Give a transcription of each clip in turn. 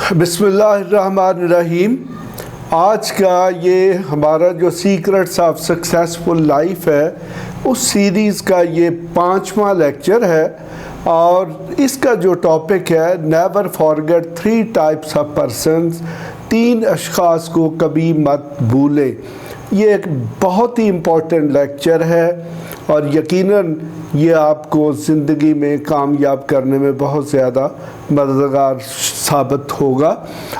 बिस्मिल्लाहिर्रहमानिर्रहीम। आज का ये हमारा जो सीक्रेट्स ऑफ सक्सेसफुल लाइफ है, उस सीरीज़ का ये 5वां लेक्चर है और इसका जो टॉपिक है never forget 3 types of persons, 3 अशख़ास को कभी मत भूलें। ये एक बहुत ही इम्पोर्टेंट लेक्चर है और यकीनन ये आपको ज़िंदगी में कामयाब करने में बहुत ज़्यादा मददगार साबित होगा।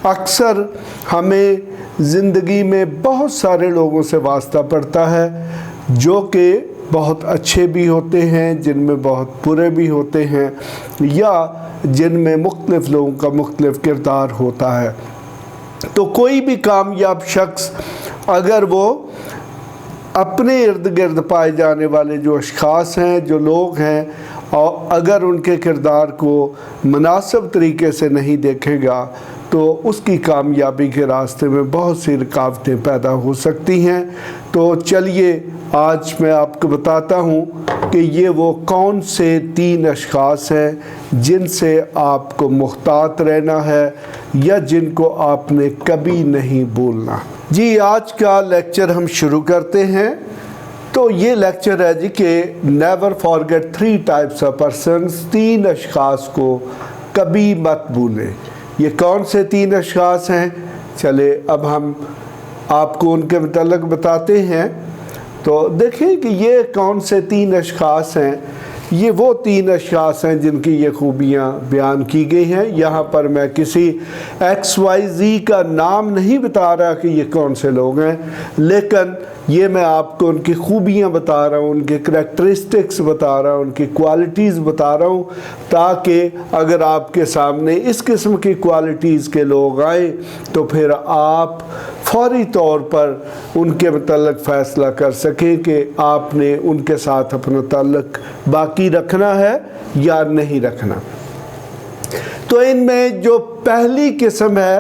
अक्सर हमें ज़िंदगी में बहुत सारे लोगों से वास्ता पड़ता है जो कि बहुत अच्छे भी होते हैं, जिनमें बहुत बुरे भी होते हैं, या जिनमें मुख्तलिफ़ लोगों का मुख्तलिफ़ किरदार होता है। तो कोई भी कामयाब शख्स अगर वो अपने इर्द गिर्द पाए जाने वाले जो अशख़ास हैं, जो लोग हैं, और अगर उनके किरदार को मुनासिब तरीके से नहीं देखेगा तो उसकी कामयाबी के रास्ते में बहुत सी रुकावटें पैदा हो सकती हैं। तो चलिए आज मैं आपको बताता हूँ कि ये वो कौन से 3 अशख़ास हैं जिनसे आपको मुहतात रहना है या जिनको आपने कभी नहीं भूलना। जी, आज का लेक्चर हम शुरू करते हैं। तो ये लेक्चर है जी कि never forget 3 types of persons, 3 अशख़ास को कभी मत भूलें। ये कौन से 3 अशख़ास हैं, चले अब हम आपको उनके मुतल्लिक़ बताते हैं। तो देखें कि ये कौन से 3 अशख़ास हैं। ये वो 3 अशख़ास हैं जिनकी ये खूबियाँ बयान की गई हैं। यहाँ पर मैं किसी XYZ का नाम नहीं बता रहा कि ये कौन से लोग हैं, लेकिन ये मैं आपको उनकी खूबियाँ बता रहा हूँ, उनके करैक्टरिस्टिक्स बता रहा हूँ, उनकी क्वालिटीज़ बता रहा हूँ, ताकि अगर आपके सामने इस किस्म की क्वालिटीज़ के लोग आए तो फिर आप फौरी तौर पर उनके मुतल्लिक़ फ़ैसला कर सकें कि आपने उनके साथ अपना ताल्लुक़ बाकी रखना है या नहीं रखना। तो इनमें जो पहली किस्म है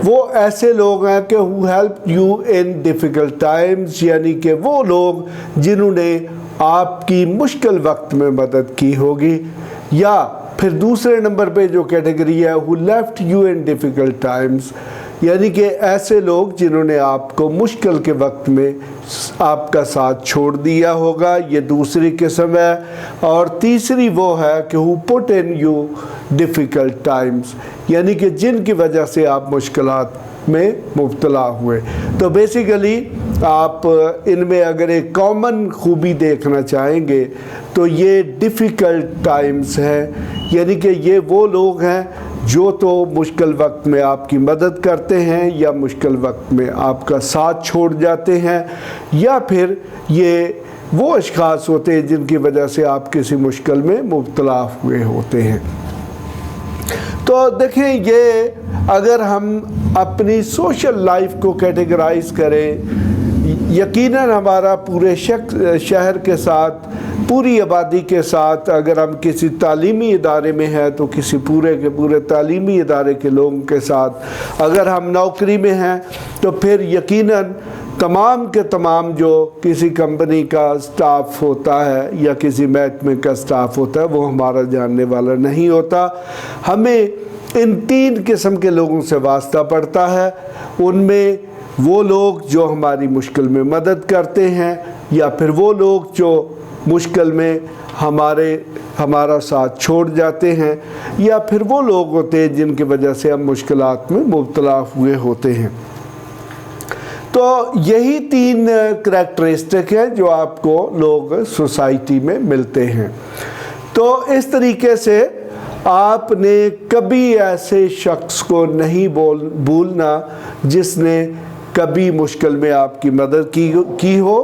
वो ऐसे लोग हैं कि who help you in difficult times, यानी कि वो लोग जिन्होंने आपकी मुश्किल वक्त में मदद की होगी। या फिर दूसरे नंबर पे जो कैटेगरी है who left you in difficult times, यानी कि ऐसे लोग जिन्होंने आपको मुश्किल के वक्त में आपका साथ छोड़ दिया होगा। ये दूसरी किस्म है। और तीसरी वो है कि who put in you difficult times, यानी कि जिनकी वजह से आप मुश्किलात में मुब्तला हुए। तो बेसिकली आप इनमें अगर एक कॉमन खूबी देखना चाहेंगे तो ये डिफ़िकल्ट टाइम्स हैं, यानी कि ये वो लोग हैं जो तो मुश्किल वक्त में आपकी मदद करते हैं या मुश्किल वक्त में आपका साथ छोड़ जाते हैं, या फिर ये वो अशख़ास होते हैं जिनकी वजह से आप किसी मुश्किल में मुब्तला हुए होते हैं। तो देखें, ये अगर हम अपनी सोशल लाइफ को कैटेगराइज़ करें, यकीनन हमारा पूरे शहर के साथ, पूरी आबादी के साथ, अगर हम किसी तालीमी इदारे में हैं तो किसी पूरे के पूरे तालीमी इदारे के लोगों के साथ, अगर हम नौकरी में हैं तो फिर यकीनन तमाम के तमाम जो किसी कंपनी का स्टाफ होता है या किसी महकमे का स्टाफ होता है वो हमारा जानने वाला नहीं होता। हमें इन 3 किस्म के लोगों से वास्ता पड़ता है। उनमें वो लोग जो हमारी मुश्किल में मदद करते हैं, या फिर वो लोग जो मुश्किल में हमारा साथ छोड़ जाते हैं, या फिर वो लोग होते हैं जिनकी वजह से हम मुश्किलात में मुब्तला हुए होते हैं। तो यही 3 करैक्टरिस्टिक हैं जो आपको लोग सोसाइटी में मिलते हैं। तो इस तरीके से आपने कभी ऐसे शख्स को नहीं भूलना जिसने कभी मुश्किल में आपकी मदद की हो।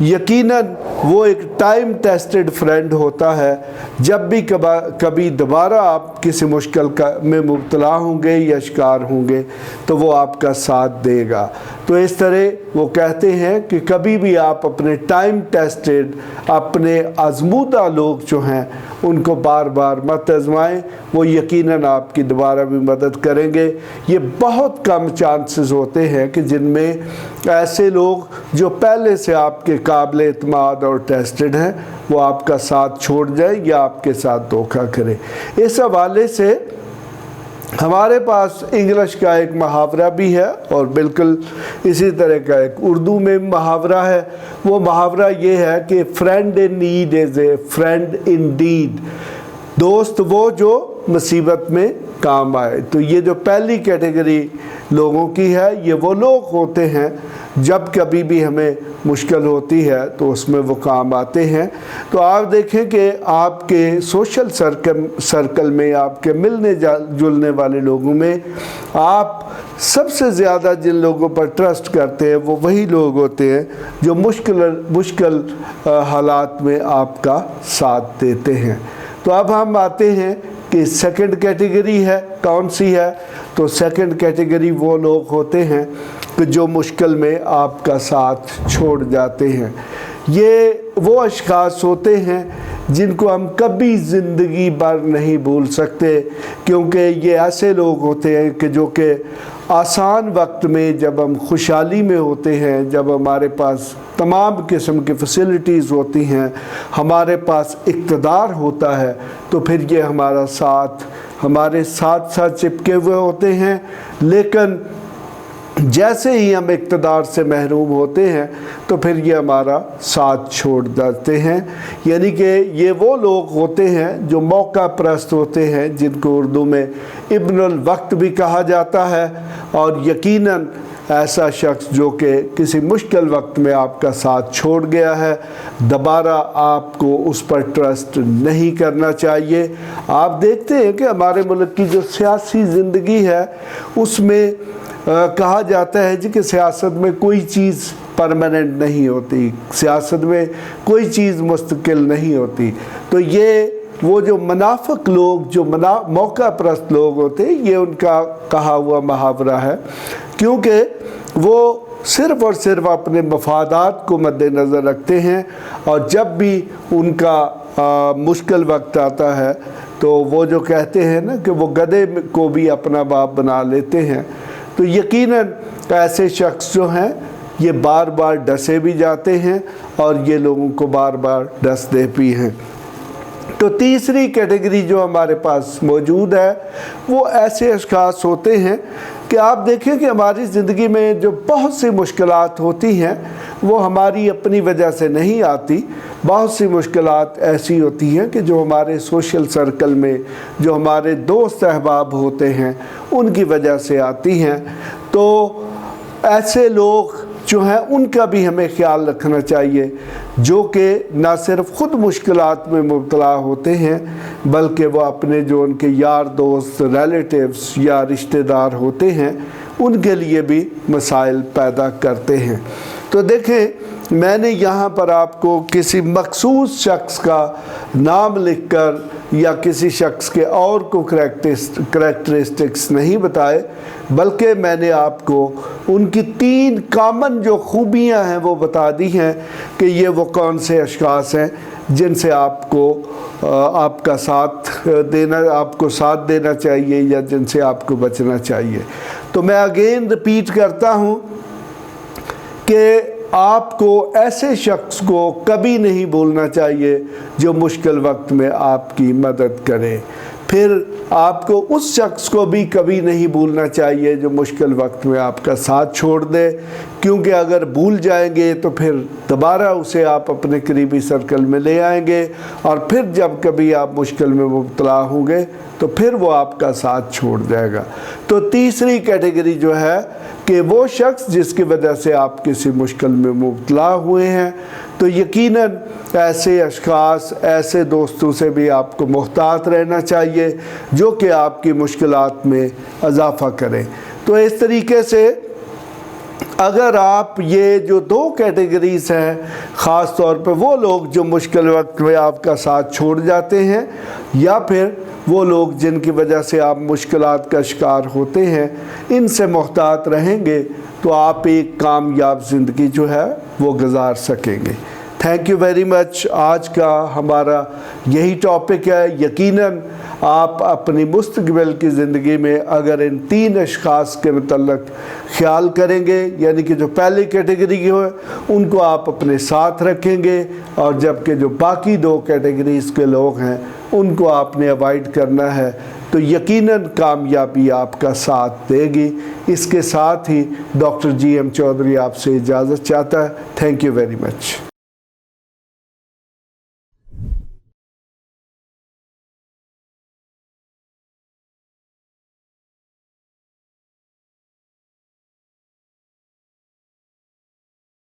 यकीनन वो एक टाइम टेस्टेड फ्रेंड होता है। जब भी कभी दोबारा आप किसी मुश्किल में मुब्तला होंगे या शिकार होंगे तो वो आपका साथ देगा। तो इस तरह वो कहते हैं कि कभी भी आप अपने टाइम टेस्टेड, अपने आजमूदा लोग जो हैं उनको बार बार मत आजमाएं, वो यकीनन आपकी दोबारा भी मदद करेंगे। ये बहुत कम चांसेस होते हैं कि जिनमें ऐसे लोग जो पहले से आपके काबिल एतमाद और टेस्टेड हैं वो आपका साथ छोड़ जाए या आपके साथ धोखा करे। इस हवाले से हमारे पास इंग्लिश का एक मुहावरा भी है और बिल्कुल इसी तरह का एक उर्दू में मुहावरा है। वो मुहावरा ये है कि friend in need is a friend in deed, दोस्त वो जो मुसीबत में काम आए। तो ये जो पहली कैटेगरी लोगों की है, ये वो लोग होते हैं जब कभी भी हमें मुश्किल होती है तो उसमें वो काम आते हैं। तो आप देखें कि आपके सोशल सर्कल में, आपके मिलने जुलने वाले लोगों में आप सबसे ज़्यादा जिन लोगों पर ट्रस्ट करते हैं वो वही लोग होते हैं जो मुश्किल हालात में आपका साथ देते हैं। तो अब हम आते हैं कि सेकंड कैटेगरी है कौन सी है। तो सेकंड कैटेगरी वो लोग होते हैं कि जो मुश्किल में आपका साथ छोड़ जाते हैं। ये वो अशख़ास होते हैं जिनको हम कभी ज़िंदगी भर नहीं भूल सकते, क्योंकि ये ऐसे लोग होते हैं कि जो कि आसान वक्त में, जब हम खुशहाली में होते हैं, जब हमारे पास तमाम किस्म की फैसिलिटीज़ होती हैं, हमारे पास इक़्तिदार होता है, तो फिर ये हमारा साथ हमारे साथ साथ चिपके हुए होते हैं। लेकिन जैसे ही हम इक़्तिदार से महरूम होते हैं तो फिर ये हमारा साथ छोड़ देते हैं। यानी कि ये वो लोग होते हैं जो मौका परस्त होते हैं, जिनको उर्दू में इब्नुल वक्त भी कहा जाता है। और यकीनन ऐसा शख्स जो कि किसी मुश्किल वक्त में आपका साथ छोड़ गया है, दोबारा आपको उस पर ट्रस्ट नहीं करना चाहिए। आप देखते हैं कि हमारे मुल्क की जो सियासी ज़िंदगी है उसमें कहा जाता है जी कि सियासत में कोई चीज़ परमानेंट नहीं होती, सियासत में कोई चीज़ मुस्तकिल नहीं होती। तो ये वो जो मुनाफिक लोग, जो मौका परस्त लोग होते हैं, ये उनका कहा हुआ मुहावरा है, क्योंकि वो सिर्फ़ और सिर्फ अपने मफादात को मद्देनज़र रखते हैं। और जब भी उनका मुश्किल वक्त आता है तो वो जो कहते हैं ना कि वो गधे को भी अपना बाप बना लेते हैं। तो यकीनन ऐसे शख्स जो हैं ये बार बार डसे भी जाते हैं और ये लोगों को बार बार डसते भी हैं। तो तीसरी कैटेगरी जो हमारे पास मौजूद है वो ऐसे अशख़ास होते हैं कि आप देखें कि हमारी ज़िंदगी में जो बहुत सी मुश्किलात होती हैं वो हमारी अपनी वजह से नहीं आती। बहुत सी मुश्किलात ऐसी होती हैं कि जो हमारे सोशल सर्कल में, जो हमारे दोस्त अहबाब होते हैं, उनकी वजह से आती हैं। तो ऐसे लोग जो हैं उनका भी हमें ख्याल रखना चाहिए, जो कि ना सिर्फ ख़ुद मुश्किलात में मुब्तला होते हैं बल्कि वो अपने जो उनके यार दोस्त, रिलेटिव्स या रिश्तेदार होते हैं उनके लिए भी मसाइल पैदा करते हैं। तो देखें, मैंने यहाँ पर आपको किसी मखसूस शख्स का नाम लिखकर या किसी शख्स के और को करैक्टरिस्टिक्स नहीं बताए, बल्कि मैंने आपको उनकी 3 कॉमन जो खूबियाँ हैं वो बता दी हैं कि ये वो कौन से अशख़ास हैं जिनसे आपको आपका आपको साथ देना चाहिए या जिनसे आपको बचना चाहिए। तो मैं अगेन रिपीट करता हूँ कि आपको ऐसे शख्स को कभी नहीं भूलना चाहिए जो मुश्किल वक्त में आपकी मदद करे। फिर आपको उस शख्स को भी कभी नहीं भूलना चाहिए जो मुश्किल वक्त में आपका साथ छोड़ दे, क्योंकि अगर भूल जाएंगे तो फिर दोबारा उसे आप अपने करीबी सर्कल में ले आएंगे और फिर जब कभी आप मुश्किल में मुब्तला होंगे तो फिर वो आपका साथ छोड़ जाएगा। तो तीसरी कैटेगरी जो है कि वो शख्स जिसकी वजह से आप किसी मुश्किल में मुब्तला हुए हैं, तो यकीनन ऐसे अशख़ास, ऐसे दोस्तों से भी आपको मुहतात रहना चाहिए जो कि आपकी मुश्किलात में इजाफ़ा करें। तो इस तरीके से अगर आप ये जो 2 कैटेगरीज़ हैं, ख़ास तौर पर वो लोग जो मुश्किल वक्त में आपका साथ छोड़ जाते हैं या फिर वो लोग जिनकी वजह से आप मुश्किलात का शिकार होते हैं, इनसे मुहतात रहेंगे तो आप एक कामयाब ज़िंदगी जो है वो गुजार सकेंगे। Thank you very much. आज का हमारा यही टॉपिक है। यकीनन आप अपनी मुस्तक़बिल की ज़िंदगी में अगर इन 3 अशख़ास के मतलब ख़्याल करेंगे, यानी कि जो पहली कैटेगरी की हो उनको आप अपने साथ रखेंगे, और जबकि जो बाकी 2 कैटेगरीज़ के लोग हैं उनको आपने अवॉइड करना है, तो यकीनन कामयाबी आपका साथ देगी। इसके साथ ही डॉक्टर GM चौधरी आपसे इजाज़त चाहता है। Thank you very much.